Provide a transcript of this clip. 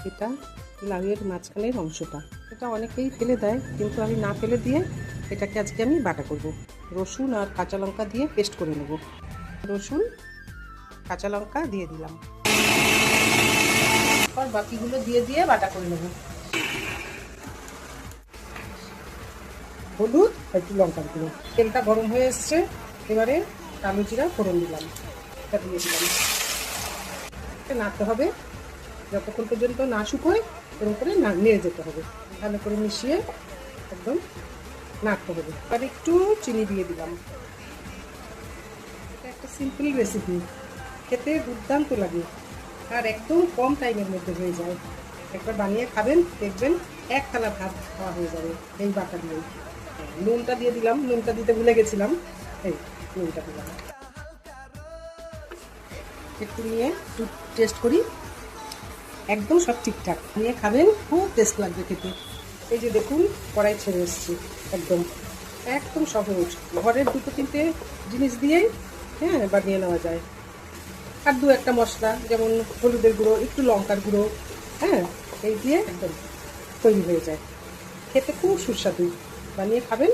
এটা লাউয়ের মাঝখানের অংশটা, এটা অনেকেই ফেলে দেয়, কিন্তু আমি না ফেলে দিয়ে এটাকে আজকে আমি বাটা করব। রসুন আর কাঁচা লঙ্কা দিয়ে পেস্ট করে নেব। রসুন কাঁচা লঙ্কা দিয়ে দিলাম, আর বাকিগুলো দিয়ে বাটা করে নেব। হলুদ একটু লঙ্কার গুঁড়ো। তেলটা গরম হয়ে এসছে, এবারে কালো জিরা ফোড়ন দিলাম, এটা দিয়ে দিলাম। নাড়তে হবে যতক্ষণ পর্যন্ত না শুকোয়, এরকম করে নেড়ে যেতে হবে, ভালো করে মিশিয়ে একদম নাড়তে হবে। আর একটু চিনি দিয়ে দিলাম। এটা একটা সিম্পল রেসিপি, খেতে দুর্দান্ত লাগে আর একদম কম টাইমের মধ্যে হয়ে যায়। একবার বানিয়ে খাবেন, দেখবেন এক থালা ভাত খাওয়া হয়ে যাবে এই বাটা দিয়ে। নুনটা দিয়ে দিলাম, নুনটা দিতে ভুলে গেছিলাম, এই নুনটা দিলাম। একটু নিয়ে একটু টেস্ট করি, একদম সব ঠিকঠাক। নিয়ে খাবেন, খুব টেস্ট লাগবে খেতে। এই যে দেখুন কড়াই ছেড়ে এসছি, একদম একদম সহজ, ঘরের দুটো তিনটে জিনিস দিয়েই বানিয়ে নেওয়া যায়। আর দু একটা মশলা, যেমন হলুদের গুঁড়ো, একটু লঙ্কার গুঁড়ো, এই দিয়ে একদম তৈরি হয়ে যায়। খেতে খুব সুস্বাদু, বানিয়ে খাবেন।